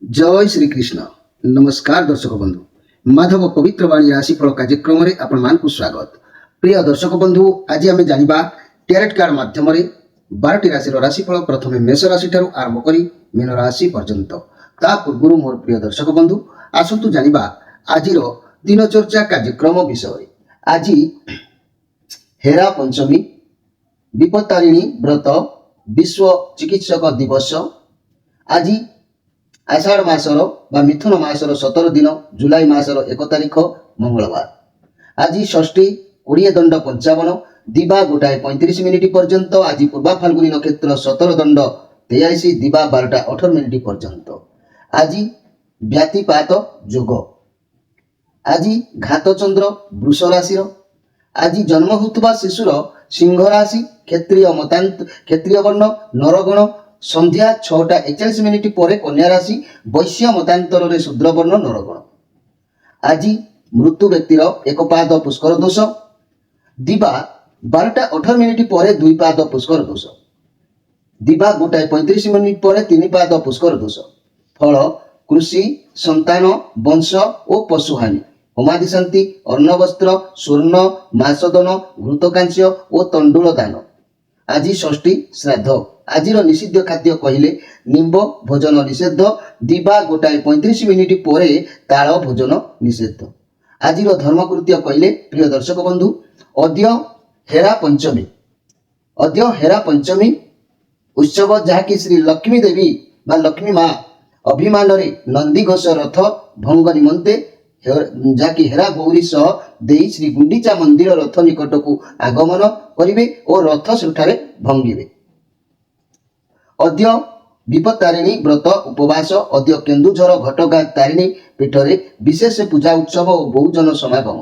जय श्री कृष्ण। नमस्कार दर्शक बंधु, माधव पवित्र वाणी राशिफल कार्यक्रम में आपण मानकु स्वागत। प्रिय दर्शक बंधु, आज आम जानिबा टैरोट कार्ड माध्यम 12टी राशि राशिफल प्रथम मेष राशि ठारू आरंभ करी मीन राशि पर्यंत। ता पूर्व मोर प्रिय दर्शक बंधु आसतु जानिबा आजिर दिनचर्या कार्यक्रम विषय। आज हेरा पंचमी, विपत्तारिणी व्रत, विश्व चिकित्सक दिवस। आज आषाढ़ मासर बा मिथुन मासर 17 दिन, जुलाई मासर 1 तारिख मंगलवार। आज षष्ठी, 20 दंड 55, दिवा 1:35 मिनिट पर्यंत। आज पूर्वा फाल्गुनी नक्षत्र 17 दंड 43, दिवा 12टा 18 मिनिट पर्यंत। आज व्यातिपात जोग। आज घात चंद्र वृष राशि। आज जन्म होता शिशुर सिंह राशि, क्षेत्रीय वर्ण नरगण। संध्या 6:41 मिनिट पर कन्या राशि, वैश्य मतांतर रे शूद्र वर्ण नरगण। आज मृत्यु व्यक्तिर एक पाद पुष्कर दोष। दिवा 12:18 मिनिट पर 2 पाद पुष्कर दोष। दिवा 1:35 मिनिट पर 3 पाद पुष्कर दोष। फल कृषि, संतान, वंश और पशुहानि। होमादि शांति, अन्न वस्त्र, स्वर्ण, मासदन, घृतकांस्य और तंडुल दान। आज षष्ठी श्राद्ध। आज निषिद्ध खाद्य कहले निम्ब भोजन निषेध। दिवा 1:35 मिनिट पर ताल भोजन निषेध। आज धर्मकृत्य कहले प्रिय दर्शक बंधु अद्य हेरा पंचमी। अद्य हेरा पंचमी उत्सव जहाँकि श्री लक्ष्मी देवी बा लक्ष्मी माँ अभिमान रे नंदी घोष रथ भंग निमंते जहाँकि हेरा गौरी सह देई श्री गुंडीचा मंदिर रथ निकट को आगमन करिवे और रथ सेठारे भंगिवे। अद्य विपत्तारिणी व्रत उपवास। अद्य केन्दुझर घटगाँ तारिणी पीठरे विशेष पूजा उत्सव और बहुजन समागम।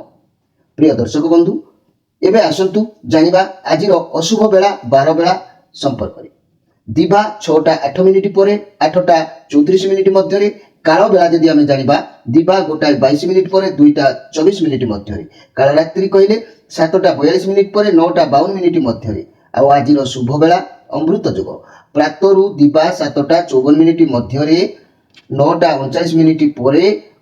प्रिय दर्शक बंधु एबे आसंतु जानिबा आज अशुभ बेला 12 बेला संपर्क। दिवा 6:08 मिनिट पर 8:34 मिनिट मध्य। काल बेला जदि आम जानिबा दिवा 1:22 मिनिट पर 2:24 मिनिट मध्य। काल रात्रि कहले 7:42 मिनिट पर 9:52 मिनिट मध्य। आज शुभ बेला अमृत जोग। प्रातरु दिवा 7:54 मिनिट मध्य, 9:39 मिनिट पर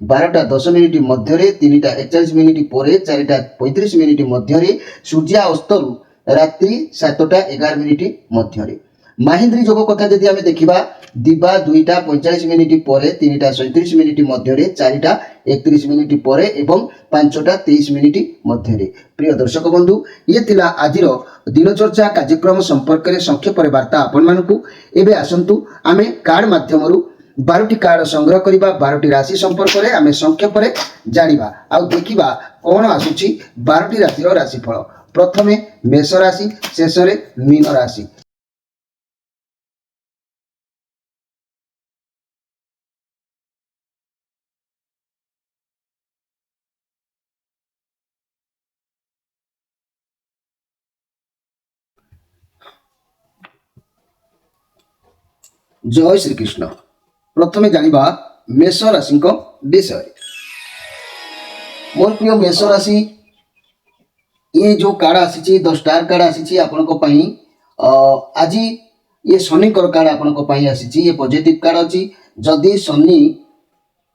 12:10 मिनिट मध्य, 3:41 मिनिट पर 4:35 मिनिट मध्य। सूर्या अस्तरु रात्रि 7:11 मिनिट मध्य। माहिंद्री जोग कथा जदि आम देखा दिवा 2:45 मिनिट पर 3:37 मिनिट मध्य, 4:31 मिनिट पर एवं 5:23 मिनिट मध्य। प्रिय दर्शक बंधु ये थिला आजिर दिनचर्या कार्यक्रम संपर्क में संक्षेप वार्ता आपण मानकु। एबे आसंतु आमे कार्ड माध्यम 12टी कार्ड संग्रह करिबा। 12टी राशि संपर्क में आमे संक्षेप में जानिबा आ देखिबा कोन आसुची 12टी राशि राशिफल। प्रथमे मेष राशि, शेष रे मीन राशि। जय श्री कृष्ण। प्रथमे जानिबा मेष राशि विषय। मोर प्रिय मेष राशि ये जो कार्ड आसी 10 स्टार कार्ड आसी आज ये शनि कार्ड आपण आसी। ये पॉजिटिव कार्ड अच्छी। जदि शनि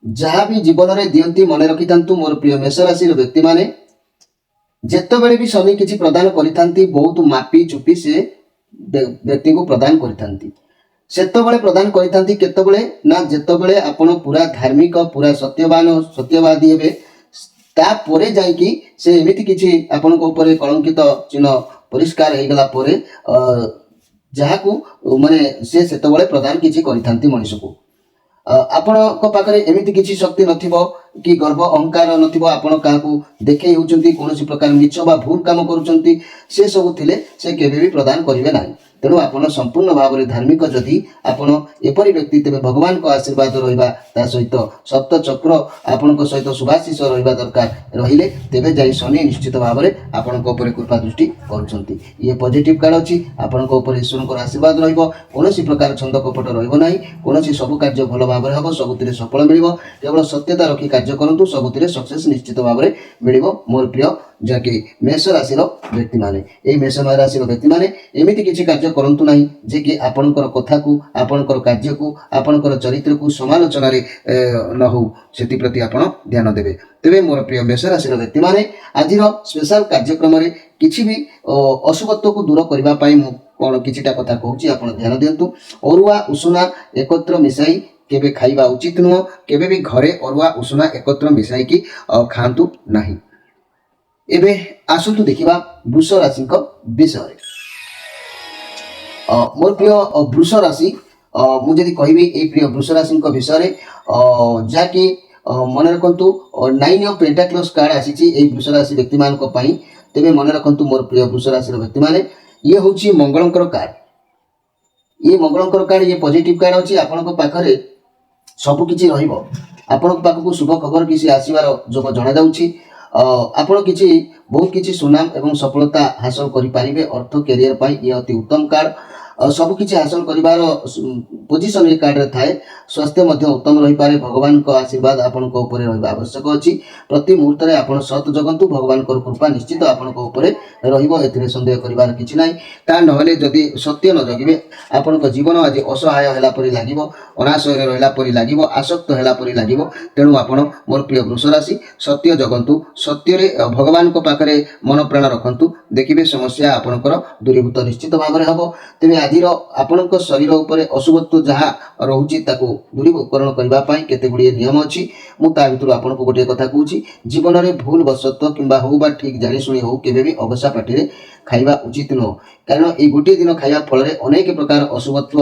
जहाँ भी जीवन में दियंती मन रखि था मोर प्रिय मेष राशि व्यक्ति माने जेतेबेले भी शनि किसी प्रदान करिथांती बहुत मापी चुपी से व्यक्ति को प्रदान करिथांती। सेतबेले प्रदान करिथांती केतबेले ना जेतबेले आपण पूरा धार्मिक पूरा सत्यवादी हेबे तापरे जाइकी से एमिति किछि आपण को ऊपर कलंकित चिन्ह परिष्कार हे गला परे जहाकू माने से सेतबेले प्रदान किछि करिथांती मनुष्य को। आपण को पाखरे एमिति किछि शक्ति नथिबो कि गर्व अहंकार नथिबो। आपण काहाकू देखै होउचंती कोनोसी प्रकार मिछ बा भूल काम करूचंती से सब थिले से केबे भी प्रदान करिवे नाही। तेणु आपण संपूर्ण भाव में धार्मिक जदि आपण एपरी व्यक्ति तेज भगवान को आशीर्वाद रहा ता सहित सप्त चक्र आपण सहित शुभाशीष रहा दरकार रहिले तेबे जाई शनि निश्चित भाव में आपण कृपा दृष्टि करुँच। ये पॉजिटिव कार्ड अच्छी। आपण ईश्वर आशीर्वाद रोसी प्रकार छंद कपट रहा कौन सब कार्य भल भाव में हम सबुति सफल मिल। केवल सत्यता रखी कार्य करूँ सबुति सक्सेस निश्चित भाव में मिल। मोर प्रिय ଯାହାକି ମେଷ ରାଶିର ବ୍ୟକ୍ତିମାନେ। ଏହି ମେଷ ରାଶିର ବ୍ୟକ୍ତିମାନେ ଏମିତି କିଛି କାର୍ଯ୍ୟ କରନ୍ତୁ ନାହିଁ ଯେ କି ଆପଣଙ୍କର କଥାକୁ, ଆପଣଙ୍କର କାର୍ଯ୍ୟକୁ, ଆପଣଙ୍କର ଚରିତ୍ରକୁ ସମାଲୋଚନାରେ ନ ହଉ, ସେଥିପ୍ରତି ଆପଣ ଧ୍ୟାନ ଦେବେ। ତେବେ ମୋର ପ୍ରିୟ ମେଷ ରାଶିର ବ୍ୟକ୍ତିମାନେ ଆଜିର ସ୍ପେଶାଲ କାର୍ଯ୍ୟକ୍ରମରେ କିଛି ବି ଅଶୁଭତ୍ୱକୁ ଦୂର କରିବା ପାଇଁ ମୁଁ କ'ଣ କିଛିଟା କଥା କହୁଛି, ଆପଣ ଧ୍ୟାନ ଦିଅନ୍ତୁ। ଅରୁଆ ଉଷୁନା ଏକତ୍ର ମିଶାଇ କେବେ ଖାଇବା ଉଚିତ ନୁହଁ। କେବେ ବି ଘରେ ଅରୁଆ ଉଷୁନା ଏକତ୍ର ମିଶାଇକି ଖାଆନ୍ତୁ ନାହିଁ। ଏବେ ଆସନ୍ତୁ ଦେଖିବା ବୃଷ ରାଶିଙ୍କ ବିଷୟରେ। ମୋର ପ୍ରିୟ ବୃଷ ରାଶି, ମୁଁ ଯଦି କହିବି ଏଇ ପ୍ରିୟ ବୃଷ ରାଶିଙ୍କ ବିଷୟରେ, ଯାହାକି ମନେ ରଖନ୍ତୁ 9 ଅଫ୍ ପେଣ୍ଟାକ୍ଲସ୍ କାର୍ଡ ଆସିଛି ଏଇ ବୃଷ ରାଶି ବ୍ୟକ୍ତିମାନଙ୍କ ପାଇଁ। ତେବେ ମନେ ରଖନ୍ତୁ ମୋର ପ୍ରିୟ ବୃଷ ରାଶିର ବ୍ୟକ୍ତିମାନେ, ଇଏ ହେଉଛି ମଙ୍ଗଳଙ୍କର କାର୍ଡ। ଇଏ ମଙ୍ଗଳଙ୍କର କାର୍ଡ, ଇଏ ପଜିଟିଭ କାର୍ଡ ଅଛି। ଆପଣଙ୍କ ପାଖରେ ସବୁକିଛି ରହିବ। ଆପଣଙ୍କ ପାଖକୁ ଶୁଭ ଖବର କିଛି ଆସିବାର ଯୋଗ ଜଣାଯାଉଛି। ଆପଣ ବହୁତ କିଛି ସୁନାମ ଏବଂ ସଫଳତା ହାସଲ କରିପାରିବେ। ଅର୍ଥ କ୍ୟାରିୟର ପାଇଁ ଇଏ ଅତି ଉତ୍ତମ କାର୍ଡ। ସବୁକିଛି ହାସଲ କରିବାର ପୋଜିସନ ଏ କାର୍ଡରେ ଥାଏ। ସ୍ୱାସ୍ଥ୍ୟ ମଧ୍ୟ ଉତ୍ତମ ରହିପାରେ। ଭଗବାନଙ୍କ ଆଶୀର୍ବାଦ ଆପଣଙ୍କ ଉପରେ ରହିବା ଆବଶ୍ୟକ ଅଛି। ପ୍ରତି ମୁହୂର୍ତ୍ତରେ ଆପଣ ସତ୍ ଜଗନ୍ତୁ। ଭଗବାନଙ୍କର କୃପା ନିଶ୍ଚିତ ଆପଣଙ୍କ ଉପରେ ରହିବ, ଏଥିରେ ସନ୍ଦେହ କରିବାର କିଛି ନାହିଁ। ତା ନହେଲେ ଯଦି ସତ୍ୟ ନ ଜଗିବେ, ଆପଣଙ୍କ ଜୀବନ ଆଜି ଅସହାୟ ହେଲା ପରି ଲାଗିବ, ଅନାଶୟରେ ରହିଲା ପରି ଲାଗିବ, ଆସକ୍ତ ହେଲା ପରି ଲାଗିବ। ତେଣୁ ଆପଣ ମୋର ପ୍ରିୟ ବୃଷ ରାଶି ସତ୍ୟ ଜଗନ୍ତୁ, ସତ୍ୟରେ ଭଗବାନଙ୍କ ପାଖରେ ମନ ପ୍ରାଣ ରଖନ୍ତୁ। ଦେଖିବେ ସମସ୍ୟା ଆପଣଙ୍କର ଦୂରୀଭୂତ ନିଶ୍ଚିତ ଭାବରେ ହେବ। ତେବେ ଆଜିର ଆପଣଙ୍କ ଶରୀର ଉପରେ ଅଶୁଭତ୍ୱ ଯାହା ରହୁଛି ତାକୁ ଦୂରୀକରଣ କରିବା ପାଇଁ କେତେ ଗୁଡ଼ିଏ ନିୟମ ଅଛି। ମୁଁ ତା ଭିତରୁ ଆପଣଙ୍କୁ ଗୋଟିଏ କଥା କହୁଛି, ଜୀବନରେ ଭୁଲ ବଶତଃ କିମ୍ବା ହଉ ବା ଠିକ୍ ଜାଣିଶୁଣି ହଉ କେବେ ବି ଅବସା ପାଟିରେ ଖାଇବା ଉଚିତ ନୁହଁ। କାରଣ ଏଇ ଗୋଟିଏ ଦିନ ଖାଇବା ଫଳରେ ଅନେକ ପ୍ରକାର ଅଶୁଭତ୍ୱ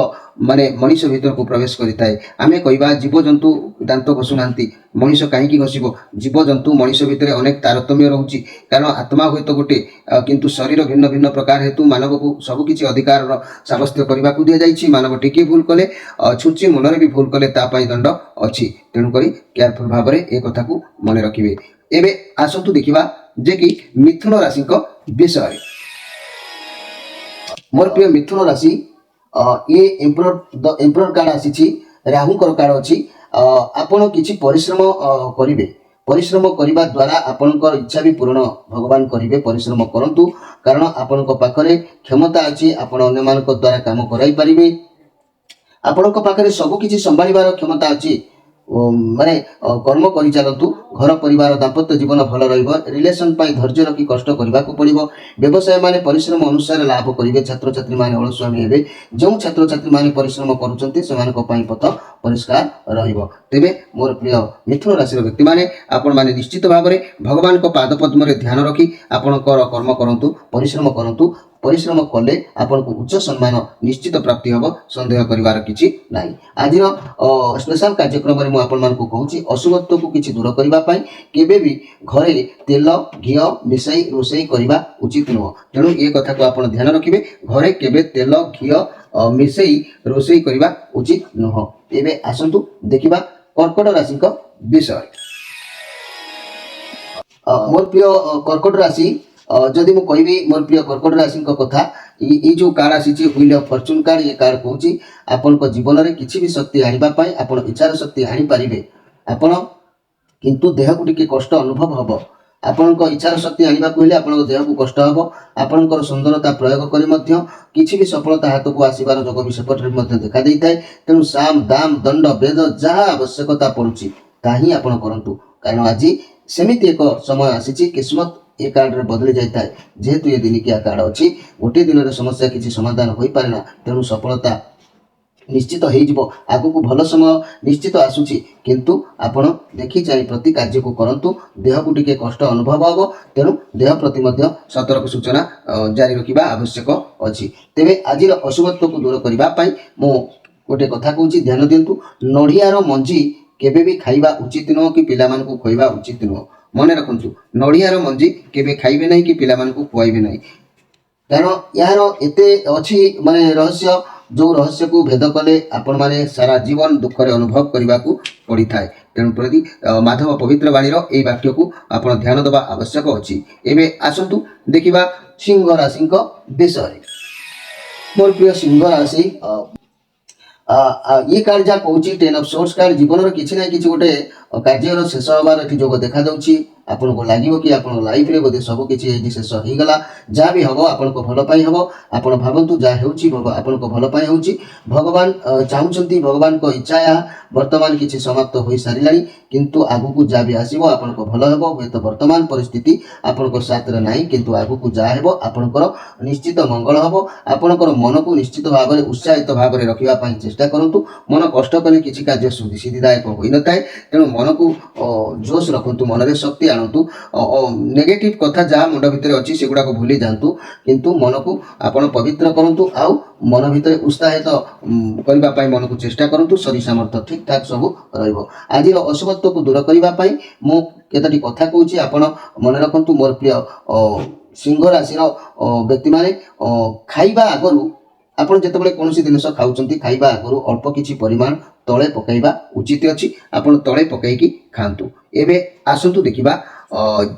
ମଣିଷ ଭିତରକୁ ପ୍ରବେଶ କରିଥାଏ। ଆମେ କହିବା ଜୀବଜନ୍ତୁ ଦାନ୍ତ ଘଷୁନାହାନ୍ତି, ମଣିଷ କାହିଁକି ଘଷିବ? ଜୀବଜନ୍ତୁ ମଣିଷ ଭିତରେ ଅନେକ ତାରତମ୍ୟ ରହୁଛି। କାରଣ ଆତ୍ମା ହୁଏତ ଗୋଟେ, କିନ୍ତୁ ଶରୀର ଭିନ୍ନ ଭିନ୍ନ ପ୍ରକାର ହେତୁ ମାନବକୁ ସବୁକିଛି ଅଧିକାରର ସାବ୍ୟସ୍ତ କରିବାକୁ ଦିଆଯାଇଛି। ମାନବ ଟିକିଏ ଭୁଲ କଲେ, ଛୁଞ୍ଚି ମନରେ ବି ଭୁଲ କଲେ ତା ପାଇଁ ଦଣ୍ଡ ଅଛି। ତେଣୁକରି କେୟାରଫୁଲ ଭାବରେ ଏ କଥାକୁ ମନେ ରଖିବେ। ଏବେ ଆସନ୍ତୁ ଦେଖିବା ଯେ କି ମିଥୁନ ରାଶିଙ୍କ ବିଷୟରେ। ମୋର ପ୍ରିୟ ମିଥୁନ ରାଶି, ଇଏ ଏମ୍ପରର କାର୍ଡ ଆସିଛି, ରାହୁଙ୍କର କାର୍ଡ ଅଛି। ଆପଣ କିଛି ପରିଶ୍ରମ କରିବେ। ପରିଶ୍ରମ କରିବା ଦ୍ୱାରା ଆପଣଙ୍କର ଇଚ୍ଛା ବି ପୂରଣ ଭଗବାନ କରିବେ। ପରିଶ୍ରମ କରନ୍ତୁ, କାରଣ ଆପଣଙ୍କ ପାଖରେ କ୍ଷମତା ଅଛି। ଆପଣ ଅନ୍ୟମାନଙ୍କ ଦ୍ୱାରା କାମ କରାଇ ପାରିବେ। ଆପଣଙ୍କ ପାଖରେ ସବୁକିଛି ସମ୍ଭାଳିବାର କ୍ଷମତା ଅଛି। କର୍ମ କରିଚାଲନ୍ତୁ। ଘର ପରିବାର ଦାମ୍ପତ୍ୟ ଜୀବନ ଭଲ ରହିବ। ରିଲେସନ ପାଇଁ ଧୈର୍ଯ୍ୟ ରଖି କଷ୍ଟ କରିବାକୁ ପଡ଼ିବ। ବ୍ୟବସାୟ ମାନେ ପରିଶ୍ରମ ଅନୁସାରେ ଲାଭ କରିବେ। ଛାତ୍ରଛାତ୍ରୀମାନେ ଅଳସୁଆମୀ ହେବେ। ଯେଉଁ ଛାତ୍ରଛାତ୍ରୀମାନେ ପରିଶ୍ରମ କରୁଛନ୍ତି ସେମାନଙ୍କ ପାଇଁ ପଥ ପରିଷ୍କାର ରହିବ। ତେବେ ମୋର ପ୍ରିୟ ମିଥୁନ ରାଶିର ବ୍ୟକ୍ତିମାନେ, ଆପଣମାନେ ନିଶ୍ଚିତ ଭାବରେ ଭଗବାନଙ୍କ ପାଦପଦ୍ମରେ ଧ୍ୟାନ ରଖି ଆପଣଙ୍କର କର୍ମ କରନ୍ତୁ, ପରିଶ୍ରମ କରନ୍ତୁ। ପରିଶ୍ରମ କଲେ ଆପଣଙ୍କୁ ଉଚ୍ଚ ସମ୍ମାନ ନିଶ୍ଚିତ ପ୍ରାପ୍ତି ହେବ, ସନ୍ଦେହ କରିବାର କିଛି ନାହିଁ। ଆଜିର ସ୍ପେଶାଲ କାର୍ଯ୍ୟକ୍ରମରେ ମୁଁ ଆପଣମାନଙ୍କୁ କହୁଛି, ଅଶୁଭତ୍ୱକୁ କିଛି ଦୂର କରିବା ପାଇଁ କେବେ ବି ଘରେ ତେଲ ଘିଅ ମିଶାଇ ରୋଷେଇ କରିବା ଉଚିତ ନୁହଁ। ତେଣୁ ଏ କଥାକୁ ଆପଣ ଧ୍ୟାନ ରଖିବେ। ଘରେ କେବେ ତେଲ ଘିଅ ମିଶାଇ ରୋଷେଇ କରିବା ଉଚିତ ନୁହଁ। ଏବେ ଆସନ୍ତୁ ଦେଖିବା କର୍କଟ ରାଶିଙ୍କ ବିଷୟରେ। ମୋର ପ୍ରିୟ କର୍କଟ ରାଶି, ଯଦି ମୁଁ କହିବି ମୋର ପ୍ରିୟ କର୍କଟ ରାଶିଙ୍କ କଥା, ଏଇ ଯେଉଁ କାର୍ଡ ଆସିଛି wheel of fortune card, A card କହୁଛି ଆପଣଙ୍କ ଜୀବନରେ କିଛି ବି ଶକ୍ତି ଆଣିବା ପାଇଁ ଆପଣ ଇଚ୍ଛାର ଶକ୍ତି ଆଣିପାରିବେ। ଆପଣ କିନ୍ତୁ ଦେହକୁ ଟିକେ କଷ୍ଟ ଅନୁଭବ ହେବ। ଆପଣଙ୍କ ଇଚ୍ଛାର ଶକ୍ତି ଆଣିବାକୁ ହେଲେ ଆପଣଙ୍କ ଦେହକୁ କଷ୍ଟ ହେବ। ଆପଣଙ୍କର ସୁନ୍ଦରତା ପ୍ରୟୋଗ କରି ମଧ୍ୟ କିଛି ବି ସଫଳତା ହାତକୁ ଆସିବାର ଯୋଗ ବି ସେପଟରେ ମଧ୍ୟ ଦେଖା ଦେଇଥାଏ। ତେଣୁ ସାମ ଦାମ ଦଣ୍ଡ ବେଦ ଯାହା ଆବଶ୍ୟକତା ପଡ଼ୁଛି ତାହା ହିଁ ଆପଣ କରନ୍ତୁ। କାରଣ ଆଜି ସେମିତି ଏକ ସମୟ ଆସିଛି, କିସ୍ମତ ଏ କାର୍ଡରେ ବଦଳି ଯାଇଥାଏ। ଯେହେତୁ ଏ ଦିନିକିଆ କାର୍ଡ ଅଛି, ଗୋଟିଏ ଦିନରେ ସମସ୍ୟା କିଛି ସମାଧାନ ହୋଇପାରେ ନା। ତେଣୁ ସଫଳତା ନିଶ୍ଚିତ ହେଇଯିବ। ଆଗକୁ ଭଲ ସମୟ ନିଶ୍ଚିତ ଆସୁଛି, କିନ୍ତୁ ଆପଣ ଦେଖି ଚାହିଁ ପ୍ରତି କାର୍ଯ୍ୟକୁ କରନ୍ତୁ। ଦେହକୁ ଟିକେ କଷ୍ଟ ଅନୁଭବ ହେବ, ତେଣୁ ଦେହ ପ୍ରତି ମଧ୍ୟ ସତର୍କ ସୂଚନା ଜାରି ରଖିବା ଆବଶ୍ୟକ ଅଛି। ତେବେ ଆଜିର ଅଶୁଭତ୍ୱକୁ ଦୂର କରିବା ପାଇଁ ମୁଁ ଗୋଟେ କଥା କହୁଛି, ଧ୍ୟାନ ଦିଅନ୍ତୁ। ନଡ଼ିଆର ମଞ୍ଜି କେବେ ବି ଖାଇବା ଉଚିତ ନୁହଁ କି ପିଲାମାନଙ୍କୁ ଖୁଆଇବା ଉଚିତ ନୁହଁ। ମନେ ରଖନ୍ତୁ, ନଡ଼ିଆର ମଞ୍ଜି କେବେ ଖାଇବେ ନାହିଁ କି ପିଲାମାନଙ୍କୁ ଖୁଆଇବେ ନାହିଁ। କାରଣ ଏହାର ଏତେ ଅଛି ରହସ୍ୟ, ଯେଉଁ ରହସ୍ୟକୁ ଭେଦ କଲେ ଆପଣମାନେ ସାରା ଜୀବନ ଦୁଃଖରେ ଅନୁଭବ କରିବାକୁ ପଡ଼ିଥାଏ। ତେଣୁ ପ୍ରତି ମାଧବ ପବିତ୍ର ବାଣୀର ଏହି ବାକ୍ୟକୁ ଆପଣ ଧ୍ୟାନ ଦେବା ଆବଶ୍ୟକ ଅଛି। ଏବେ ଆସନ୍ତୁ ଦେଖିବା ସିଂହ ରାଶିଙ୍କ ବିଷୟରେ। ମୋର ପ୍ରିୟ ସିଂହ ରାଶି, ये कार्ड जहाँ कौची 10 ऑफ सोर्स कार्ड जीवन किसी ना किसी गोटे कार्यर शेष हबार एटी जोग देखा आपनको लागो कि आप लाइफ रे बोधे सब किसी शेष हो गला जहाँ भी हम आपको भल पाई हम आप भावतु जहाँ आपको भल पाई हो भगवान चाहते भगवान को इच्छा वर्तमान किसी समाप्त हो सारा किंतु आगु जहाँ भी आसो आपको भल हे हूँ तो वर्तमान परिस्थिति आपंकर साथ ना किंतु आगु जहाँ हो आपंकर निश्चित मंगल हम आपंकर मन को निश्चित भाव में उत्साहित भाव में रखापी चेष्टा करूँ मन कष्ट कले किसी कार्य सिद्धिदायक हो न था तेणु मन को जोश रखु मन में शक्ति आणतु नेगेटिव कथा जहाँ मुंड भितर अच्छी से गुड़ाक भूली जातु किंतु मन को आपण पवित्र करूँ आउ मन भितर उत्साहित करने मन को चेष्टा करूँ शरीर सामर्थ्य ठीक ठाक सब आज अशुभत्व को दूर करने मु केतोटी कथा कहूँ आपण मन रखु मोर प्रिय सिंह राशि व्यक्ति माने खाइबा आगरू आपण जिते कौन जिनस खाऊँ खाइबा आगरू अल्प किसी परिमाण तले पकईवा उचित अच्छी आपण तले पकईकी खातु एवं आसतु देखा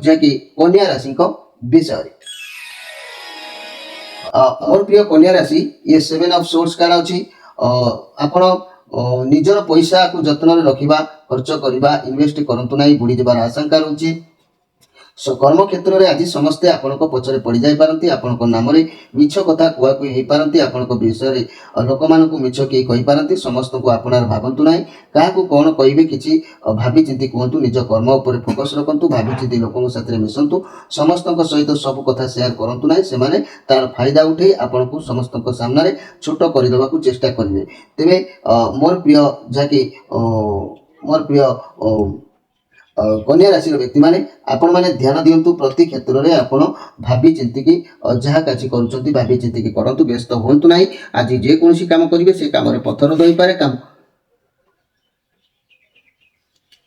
जहाँकि कन्या राशि विषय मोर प्रिय कन्या राशि ये 7 ऑफ सोर्स कार्ड अच्छी आपण निजर पैसा को जत्न रखा खर्च करवा इन्वेस्ट करतु ना बुड़ी जबार आशंका रोचे कर्म क्षेत्र में आज समस्ते आपण पचरे पड़ जाई पारती आपण नाम मिछ कथा कुआकुई हो पारती आपण विषय लोक मान मिछ किए कही पारती समस्त को आपणार भावतु ना क्या कौन कहे कि भावी चिंती कहतु निज कर्म उपर फोकस रखु भावी चिंती लोकों साथ मिशंतु समस्त सहित सब कथा शेयर करतु ना से तार फायदा उठे आपण को समस्त सामने छोट करदेवा चेष्टा करेंगे तेरे मोर प्रिय जहाँकि मोर प्रिय कन्या राशि व्यक्ति माने आपण माने ध्यान दियंतु प्रति क्षेत्र में आपण भावी चिंतिकी जहाँ काची करूछंती भावी चिंतिकी करंतु व्यस्त होंतु नाही आज जे कोनसी काम करिवे से काम रे पत्थर दई पारे काम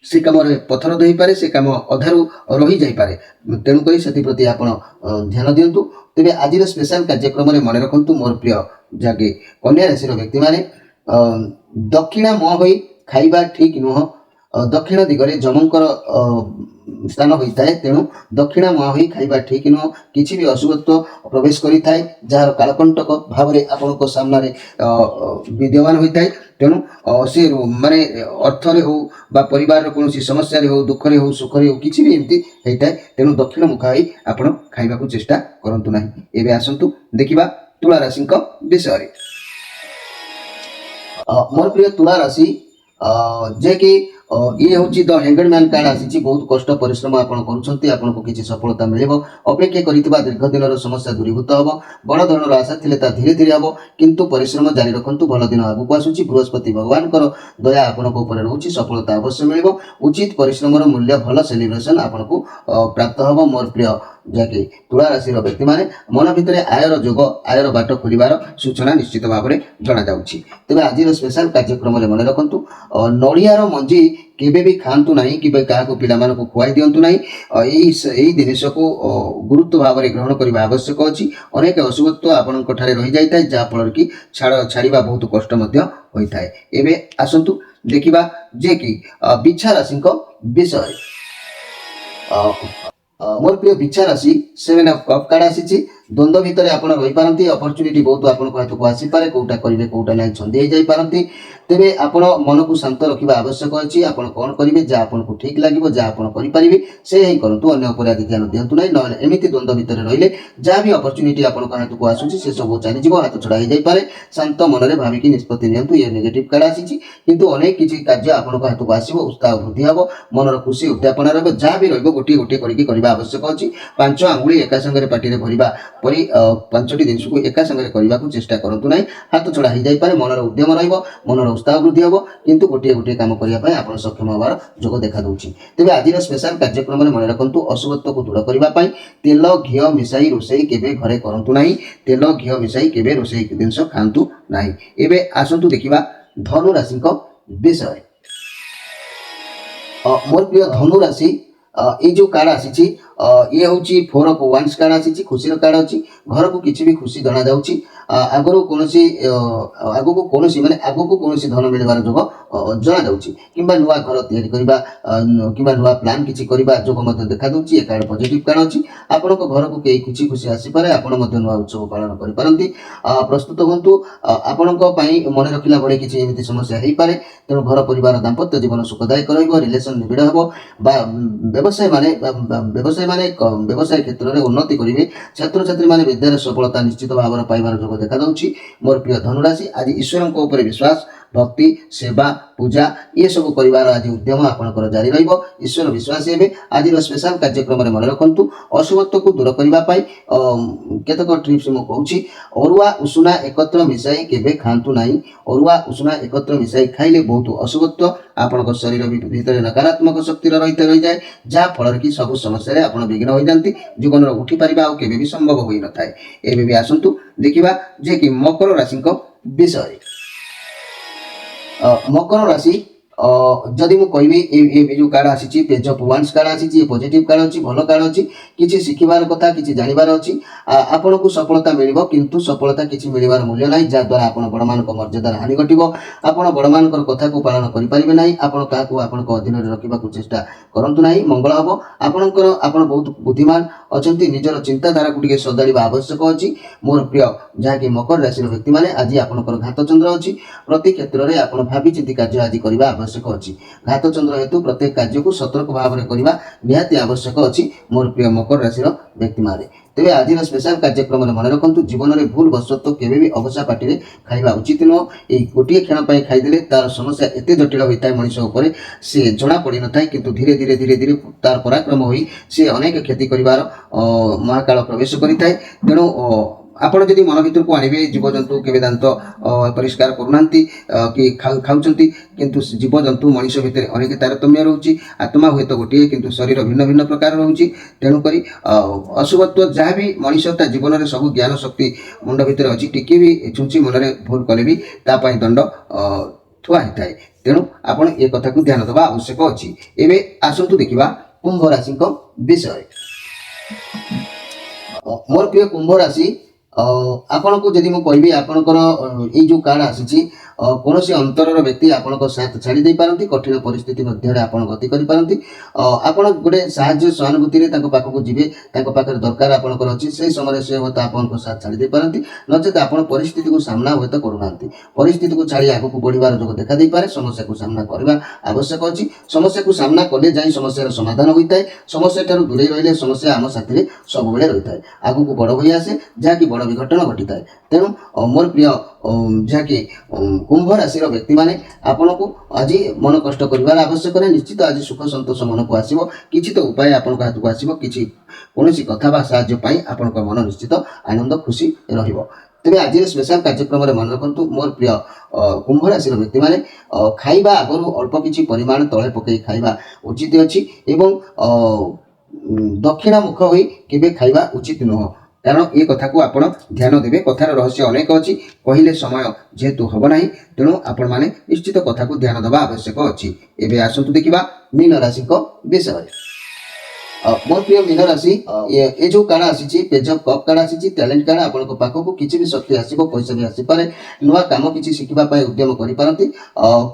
से काम रे पत्थर दई पारे से काम अधारू रही जाई पारे तेणु करी सेति प्रति आपण ध्यान दियंतु तेबे आज स्पेशल कार्यक्रम रे मन रखंतु मोर प्रिय जागे कन्या राशि व्यक्ति माने दक्षिणा मुह होई खाइबा ठीक नुह दक्षिण दिगरे जमंकर स्थान होता है तेणु दक्षिणा मुआ हो खाइबा ठीक नुह किसी भी अशुभत्व प्रवेश करि थाए जार कालकंटक भाव में आपण सामने विद्यमान होता है तेणु से माने अर्थ रे हो बा परिवार कौन समस्या हो दुख रे हो सुख रे हो किसी भी एमती होता है तेणु दक्षिण मुखा हो आपण खाइबा चेष्टा करंतु नाही एबे आसंतु देखिबा तुला राशि विषय मोर प्रिय तुला राशि जे कि ये हूँ द हैंगड मैन कार्ड आसी बहुत कष्ट परिश्रम आपन करुछंती आपन को किसी सफलता मिलेबो अपेक्षा करितबा दीर्घ दिन समस्या दूरीभूत हबो बड़ धरण आशा थिले ता धीरे धीरे हबो किंतु परिश्रम जारी रखंतु भल दिन आगु आसुची बृहस्पति भगवान कर दया आपन को ऊपर रहउची सफलता अवश्य मिलेबो उचित परिश्रम मूल्य भल सेलिब्रेशन आपन को प्राप्त हबो मोर प्रिय जहाँकि तुला राशि व्यक्ति माने मन भितर आयर जोग आयर बाट खोलिबार सूचना निश्चित भाव में जना जाउची तेबे आज स्पेशल कार्यक्रम रे मन रखंतु नड़ियार मंजी केबे भी खातु ना कि क्या पिला को खुआई दिंतु ना यही जिनस को गुरुत्व भाव में ग्रहण करने आवश्यक अच्छी अनेक अशुभत्व आपण रही जाए जहाँफल कि छाड़ा बहुत कष्ट होता है एवं आसतु देखा जे कि बिछा राशि विषय मोर प्रिय बिछा राशि 7 ऑफ कप कार्ड आसी द्वंद्व भितर आपण रही पारती अपॉर्चुनिटी बहुत आपन हाथ को आसी पारे कोटा करिवे कोटा नै छंदी जाई पारती तेबे आपण मन को शांत रखिबा आवश्यक अछि आपण कोन करिवे जा आपण को ठीक लागिवो जा आपण करि परिबे से ही करंतु अन्य उपर आदि ध्यान दियंतु नै न एमिति द्वंद्व भितर रहिले जा भी अपॉर्चुनिटी आपण हाथ को आसुची से सब चली जिवो हाथ छडा जाई पारे शांत मन रे भाबी कि निष्पत्ति नियंतु ये नेगेटिव कार्ड आसी किंतु अनेक किछि कार्य आपण हाथ को आसीबो उत्साह वृद्धि हबो मन रो खुशी उद्यापन रहबो जा भी रहबो गोटी गोटी करिकि करबा आवश्यक अछि पांच आंगुली एका संगे पाटी रे भरिबा परी 5टी जिनिस को एका संगे करने को चेष्टा करंतु नाही हाथ छड़ा हो जाई पारे मनर उद्यम रहइबो मनर उत्साह वृद्धि हबो किंतु गोटे गोटे काम करिया पय आपण सक्षम होबार जोग देखा दउची तेबे आज स्पेशल कार्यक्रम रे मन रखंतु अशुभत्व को दूर करबा पय तेल घी मिसाई रोसई केबे घरे करंतु नाही तेल घी मिसाई केबे रोसई जिनिस खांतु नाही एबे आसंतु देखिबा धनु राशि विषय मोर प्रिय धनु राशि ये जो कार्ड आसी ये हूँ 4 ऑफ वांस कार्ड आसी खुशी कार्ड अच्छी घर को किसी भी खुशी जना जाऊँगी आगु कौन आगु को कौन माने आगु को कौन धन मिलवार जोग ଜଣାଯାଉଛି କିମ୍ବା ନୂଆ ଘର ତିଆରି କରିବା କିମ୍ବା ନୂଆ ପ୍ଲାନ୍ କିଛି କରିବା ଯୋଗ ମଧ୍ୟ ଦେଖାଦେଉଛି। ଏ କାର୍ଡ ପଜିଟିଭ କାର୍ଡ ଅଛି। ଆପଣଙ୍କ ଘରକୁ କେହି ଖୁସି ଖୁସି ଆସିପାରେ, ଆପଣ ମଧ୍ୟ ନୂଆ ଉତ୍ସବ ପାଳନ କରିପାରନ୍ତି। ପ୍ରସ୍ତୁତ ହୁଅନ୍ତୁ। ଆପଣଙ୍କ ପାଇଁ ମନେ ରଖିଲା ଭଳି କିଛି ଏମିତି ସମସ୍ୟା ହେଇପାରେ, ତେଣୁ ଘର ପରିବାର ଦାମ୍ପତ୍ୟ ଜୀବନ ସୁଖଦାୟକ ରହିବ, ରିଲେସନ ନିବିଡ଼ ହେବ ବା ବ୍ୟବସାୟ କ୍ଷେତ୍ରରେ ଉନ୍ନତି କରିବେ। ଛାତ୍ରଛାତ୍ରୀମାନେ ବିଦ୍ୟାରେ ସଫଳତା ନିଶ୍ଚିତ ଭାବରେ ପାଇବାର ଯୋଗ ଦେଖାଯାଉଛି। ମୋର ପ୍ରିୟ ଧନୁରାଶି, ଆଜି ଈଶ୍ୱରଙ୍କ ଉପରେ ବିଶ୍ୱାସ, ଭକ୍ତି, ସେବା, ପୂଜା ଏସବୁ କରିବାର ଆଜି ଉଦ୍ୟମ ଆପଣଙ୍କର ଜାରି ରହିବ। ଈଶ୍ୱର ବିଶ୍ୱାସୀ ହେବେ। ଆଜିର ସ୍ପେଶାଲ କାର୍ଯ୍ୟକ୍ରମରେ ମନେ ରଖନ୍ତୁ, ଅଶୁଭତ୍ୱକୁ ଦୂର କରିବା ପାଇଁ କେତେକ ଟ୍ରିପ୍ସ ମୁଁ କହୁଛି। ଅରୁଆ ଉଷୁନା ଏକତ୍ର ମିଶାଇ କେବେ ଖାଆନ୍ତୁ ନାହିଁ। ଅରୁଆ ଉଷୁନା ଏକତ୍ର ମିଶାଇ ଖାଇଲେ ବହୁତ ଅଶୁଭତ୍ୱ ଆପଣଙ୍କ ଶରୀର ଭିତରେ ନକାରାତ୍ମକ ଶକ୍ତିର ରହିଯାଏ, ଯାହା ଫଳରେ କି ସବୁ ସମସ୍ୟାରେ ଆପଣ ବିଘ୍ନ ହୋଇଯାନ୍ତି। ଜୀବନର ଉଠିପାରିବା ଆଉ କେବେ ବି ସମ୍ଭବ ହୋଇନଥାଏ। ଏବେ ବି ଆସନ୍ତୁ ଦେଖିବା ଯେ କି ମକର ରାଶିଙ୍କ ବିଷୟରେ। ମକର ରାଶି, ଯଦି ମୁଁ କହିବି ଏ ଯେଉଁ କାର୍ଡ ଆସିଛି, ପେଜ୍ ଅଫ୍ ୱାଣ୍ଡସ୍ କାର୍ଡ ଆସିଛି, ଏ ପଜିଟିଭ କାର୍ଡ ଅଛି, ଭଲ କାର୍ଡ ଅଛି। କିଛି ଶିଖିବାର କଥା, କିଛି ଜାଣିବାର ଅଛି। ଆପଣଙ୍କୁ ସଫଳତା ମିଳିବ, କିନ୍ତୁ ସଫଳତା କିଛି ମିଳିବାର ମୂଲ୍ୟ ନାହିଁ, ଯାହାଦ୍ୱାରା ଆପଣ ବଡ଼ମାନଙ୍କ ମର୍ଯ୍ୟାଦାର ହାନି ଘଟିବ। ଆପଣ ବଡ଼ମାନଙ୍କର କଥାକୁ ପାଳନ କରିପାରିବେ ନାହିଁ। ଆପଣ ତାହାକୁ ଆପଣଙ୍କ ଅଧୀନରେ ରଖିବାକୁ ଚେଷ୍ଟା କରନ୍ତୁ ନାହିଁ, ମଙ୍ଗଳ ହେବ। ଆପଣ ବହୁତ ବୁଦ୍ଧିମାନ ଅଛନ୍ତି, ନିଜର ଚିନ୍ତାଧାରାକୁ ଟିକେ ସଜାଡ଼ିବା ଆବଶ୍ୟକ ଅଛି। ମୋର ପ୍ରିୟ ଯାହାକି ମକର ରାଶିର ବ୍ୟକ୍ତିମାନେ, ଆଜି ଆପଣଙ୍କର ଘାତଚନ୍ଦ୍ର ଅଛି। ପ୍ରତି କ୍ଷେତ୍ରରେ ଆପଣ ଭାବିଚିନ୍ତି କାର୍ଯ୍ୟ ଆଜି କରିବା ଆବଶ୍ୟକ ଅଛି। ଘାତଚନ୍ଦ୍ର ହେତୁ ପ୍ରତ୍ୟେକ କାର୍ଯ୍ୟକୁ ସତର୍କ ଭାବରେ କରିବା ନିହାତି ଆବଶ୍ୟକ ଅଛି। ମୋର ପ୍ରିୟ ମକର ରାଶିର ବ୍ୟକ୍ତିମାନେ, ତେବେ ଆଜିର ସ୍ପେଶାଲ କାର୍ଯ୍ୟକ୍ରମରେ ମନେ ରଖନ୍ତୁ, ଜୀବନରେ ଭୁଲ ବଶତଃ କେବେ ବି ଅବସା ପାଟିରେ ଖାଇବା ଉଚିତ ନୁହଁ। ଏହି ଗୋଟିଏ କ୍ଷଣ ପାଇଁ ଖାଇଦେଲେ ତାର ସମସ୍ୟା ଏତେ ଜଟିଳ ହୋଇଥାଏ ମଣିଷ ଉପରେ, ସେ ଜଣା ପଡ଼ିନଥାଏ, କିନ୍ତୁ ଧୀରେ ଧୀରେ ତାର ପରାକ୍ରମ ହୋଇ ସେ ଅନେକ କ୍ଷତି କରିବାର ମହାକାଳ ପ୍ରବେଶ କରିଥାଏ। ତେଣୁ ଆପଣ ଯଦି ମନ ଭିତରକୁ ଆଣିବେ, ଜୀବଜନ୍ତୁ କେବେ ଦାନ୍ତ ପରିଷ୍କାର କରୁନାହାନ୍ତି କି ଖାଉଛନ୍ତି, କିନ୍ତୁ ଜୀବଜନ୍ତୁ ମଣିଷ ଭିତରେ ଅନେକ ତାରତମ୍ୟ ରହୁଛି। ଆତ୍ମା ହୁଏତ ଗୋଟିଏ, କିନ୍ତୁ ଶରୀର ଭିନ୍ନ ଭିନ୍ନ ପ୍ରକାର ରହୁଛି। ତେଣୁକରି ଅଶୁଭତ୍ୱ ଯାହା ବି ମଣିଷ ତା ଜୀବନରେ ସବୁ ଜ୍ଞାନ ଶକ୍ତି ମୁଣ୍ଡ ଭିତରେ ଅଛି, ଟିକେ ବି ଛୁଞ୍ଚି ମନରେ ଭୁଲ କଲେ ବି ତା ପାଇଁ ଦଣ୍ଡ ଥୁଆ ହେଇଥାଏ। ତେଣୁ ଆପଣ ଏ କଥାକୁ ଧ୍ୟାନ ଦେବା ଆବଶ୍ୟକ ଅଛି। ଏବେ ଆସନ୍ତୁ ଦେଖିବା କୁମ୍ଭ ରାଶିଙ୍କ ବିଷୟରେ। ମୋର ପ୍ରିୟ କୁମ୍ଭ ରାଶି, ଆପଣଙ୍କୁ ଯଦି ମୁଁ କହିବି, ଆପଣଙ୍କର ଏଇ ଯେଉଁ କାର୍ଡ ଆସିଛି, କୌଣସି ଅନ୍ତରର ବ୍ୟକ୍ତି ଆପଣଙ୍କ ସାଥ ଛାଡ଼ି ଦେଇପାରନ୍ତି। କଠିନ ପରିସ୍ଥିତି ମଧ୍ୟରେ ଆପଣ ଗତି କରିପାରନ୍ତି। ଆପଣ ଗୋଟେ ସାହାଯ୍ୟ ସହାନୁଭୂତିରେ ତାଙ୍କ ପାଖକୁ ଯିବେ, ତାଙ୍କ ପାଖରେ ଦରକାର ଆପଣଙ୍କର ଅଛି, ସେହି ସମୟରେ ସେ ହୁଏତ ଆପଣଙ୍କ ସାଥ ଛାଡ଼ି ଦେଇପାରନ୍ତି। ନଚେତ୍ ଆପଣ ପରିସ୍ଥିତିକୁ ସାମ୍ନା ହୁଏତ କରୁନାହାନ୍ତି। ପରିସ୍ଥିତିକୁ ଛାଡ଼ି ଆଗକୁ ବଢ଼ିବାର ଯୋଗ ଦେଖାଦେଇପାରେ। ସମସ୍ୟାକୁ ସାମ୍ନା କରିବା ଆବଶ୍ୟକ ଅଛି। ସମସ୍ୟାକୁ ସାମ୍ନା କଲେ ଯାଇ ସମସ୍ୟାର ସମାଧାନ ହୋଇଥାଏ। ସମସ୍ୟାଠାରୁ ଦୂରେଇ ରହିଲେ ସମସ୍ୟା ଆମ ସାଥିରେ ସବୁବେଳେ ରହିଥାଏ, ଆଗକୁ ବଡ଼ ହୋଇ ଆସେ, ଯାହାକି ବଡ଼ ବିଘଟନ ଘଟିଥାଏ। ତେଣୁ ମୋର ପ୍ରିୟ ଯାହାକି କୁମ୍ଭ ରାଶିର ବ୍ୟକ୍ତିମାନେ, ଆପଣଙ୍କୁ ଆଜି ମନ କଷ୍ଟ କରିବାର ଆବଶ୍ୟକ ନାହିଁ। ନିଶ୍ଚିତ ଆଜି ସୁଖ ସନ୍ତୋଷ ମନକୁ ଆସିବ। କିଛି ତ ଉପାୟ ଆପଣଙ୍କ ହାତକୁ ଆସିବ, କୌଣସି କଥା ବା ସାହାଯ୍ୟ ପାଇଁ ଆପଣଙ୍କ ମନ ନିଶ୍ଚିତ ଆନନ୍ଦ ଖୁସି ରହିବ। ତେବେ ଆଜିର ସ୍ପେଶାଲ କାର୍ଯ୍ୟକ୍ରମରେ ମନେ ରଖନ୍ତୁ, ମୋର ପ୍ରିୟ କୁମ୍ଭ ରାଶିର ବ୍ୟକ୍ତିମାନେ, ଖାଇବା ଆଗରୁ ଅଳ୍ପ କିଛି ପରିମାଣ ତଳେ ପକାଇ ଖାଇବା ଉଚିତ ଅଛି ଏବଂ ଦକ୍ଷିଣମୁଖ ହୋଇ କେବେ ଖାଇବା ଉଚିତ ନୁହଁ। କାରଣ ଏ କଥାକୁ ଆପଣ ଧ୍ୟାନ ଦେବେ। କଥାର ରହସ୍ୟ ଅନେକ ଅଛି, କହିଲେ ସମୟ ଯେହେତୁ ହେବ ନାହିଁ, ତେଣୁ ଆପଣମାନେ ନିଶ୍ଚିତ କଥାକୁ ଧ୍ୟାନ ଦେବା ଆବଶ୍ୟକ ଅଛି। ଏବେ ଆସନ୍ତୁ ଦେଖିବା ମୀନ ରାଶିଙ୍କ ବିଷୟରେ। ମୋର ପ୍ରିୟ ମୀନ ରାଶି, ଏ ଯେଉଁ କାର୍ଡ ଆସିଛି, ପେଜ୍ ଅଫ୍ କପ୍ କାର୍ଡ ଆସିଛି, ଟ୍ୟାଲେଣ୍ଟ କାର୍ଡ। ଆପଣଙ୍କ ପାଖକୁ କିଛି ବି ଶକ୍ତି ଆସିବ, ପଇସା ବି ଆସିପାରେ, ନୂଆ କାମ କିଛି ଶିଖିବା ପାଇଁ ଉଦ୍ୟମ କରିପାରନ୍ତି।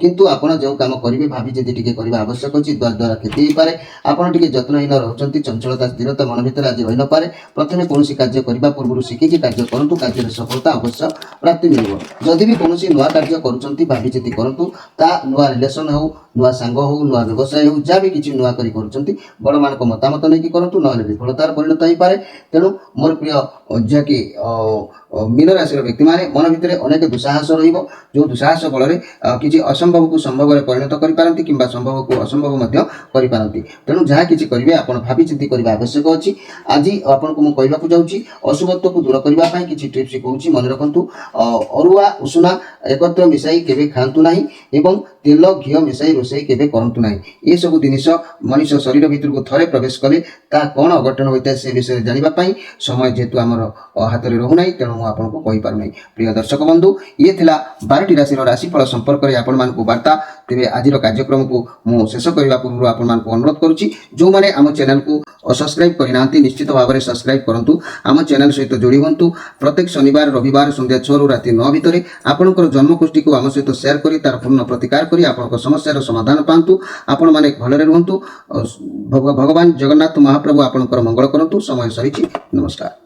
କିନ୍ତୁ ଆପଣ ଯେଉଁ କାମ କରିବେ ଭାବି ଯଦି ଟିକେ କରିବା ଆବଶ୍ୟକ ଅଛି, ଦ୍ୱାରା କ୍ଷତି ହେଇପାରେ। ଆପଣ ଟିକେ ଯତ୍ନହୀନ ରହୁଛନ୍ତି, ଚଞ୍ଚଳତା ସ୍ଥିରତା ମନ ଭିତରେ ଆଜି ରହିନପାରେ। ପ୍ରଥମେ କୌଣସି କାର୍ଯ୍ୟ କରିବା ପୂର୍ବରୁ ଶିଖିକି କାର୍ଯ୍ୟ କରନ୍ତୁ, କାର୍ଯ୍ୟରେ ସଫଳତା ଅବଶ୍ୟ ପ୍ରାପ୍ତି ମିଳିବ। ଯଦି ବି କୌଣସି ନୂଆ କାର୍ଯ୍ୟ କରୁଛନ୍ତି, ଭାବିଚିନ୍ତି କରନ୍ତୁ। ତା ନୂଆ ରିଲେସନ ହେଉ, ନୂଆ ସାଙ୍ଗ ହେଉ, ନୂଆ ବ୍ୟବସାୟ ହେଉ, ଯାହା ବି କିଛି ନୂଆ କରି କରୁଛନ୍ତି, ବଡ଼ମାନଙ୍କ ମତାମତ ନେଇକି କରନ୍ତୁ, ନହେଲେ ବିଫଳତାର ପରିଣତ ହେଇପାରେ। ତେଣୁ ମୋର ପ୍ରିୟ ଯାହାକି ମୀନ ରାଶିର ବ୍ୟକ୍ତିମାନେ, ମନ ଭିତରେ ଅନେକ ଦୁଃସାହସ ରହିବ, ଯେଉଁ ଦୁଃସାହସ ବଳରେ କିଛି ଅସମ୍ଭବକୁ ସମ୍ଭବରେ ପରିଣତ କରିପାରନ୍ତି କିମ୍ବା ସମ୍ଭବକୁ ଅସମ୍ଭବ ମଧ୍ୟ କରିପାରନ୍ତି। ତେଣୁ ଯାହା କିଛି କରିବେ ଆପଣ ଭାବିଚିନ୍ତି କରିବା ଆବଶ୍ୟକ ଅଛି। ଆଜି ଆପଣଙ୍କୁ ମୁଁ କହିବାକୁ ଯାଉଛି, ଅଶୁଭତ୍ୱକୁ ଦୂର କରିବା ପାଇଁ କିଛି ଟିପ୍ସ କହୁଛି, ମନେ ରଖନ୍ତୁ। ଅରୁଆ ଉଷୁନା ଏକତ୍ର ମିଶାଇ କେବେ ଖାଆନ୍ତୁ ନାହିଁ ଏବଂ ତେଲ ଘିଅ ମିଶାଇ ରୋଷେଇ କେବେ କରନ୍ତୁ ନାହିଁ। ଏସବୁ ଜିନିଷ ମଣିଷ ଶରୀର ଭିତରକୁ ଥରେ ପ୍ରବେଶ କଲେ ତାହା କ'ଣ ଅଘଟଣ ହୋଇଥାଏ ସେ ବିଷୟରେ ଜାଣିବା ପାଇଁ ସମୟ ଯେହେତୁ ଆମର ହାତରେ ରହୁନାହିଁ, ତେଣୁ ମୁଁ आपको कहि पारु नै। प्रिय दर्शक बंधु ये थिला 12टी राशि राशिफल संपर्क रे आपण मानकु वार्ता। तेबे आजिर कार्यक्रम को मु शेष करबा पूर्व आपण मानकु अनुरोध करूची जो माने आम चैनल को सब्सक्राइब करिनांती निश्चित भाव में सब्सक्राइब करंतु। आम चैनल सहित जोड़ी हुंतु। प्रत्येक शनिवार रविवार संध्या 6 रु राति 9 भितर आपणकर जन्मकुष्ठी को आम सहित शेयर करी तार पूर्ण प्रतिकार करी आपणकर समस्यार समाधान पांतु। आपण माने भलरे रहंतु। भगवान जगन्नाथ महाप्रभु आपणकर मंगल करंतु। समय सरीची नमस्कार।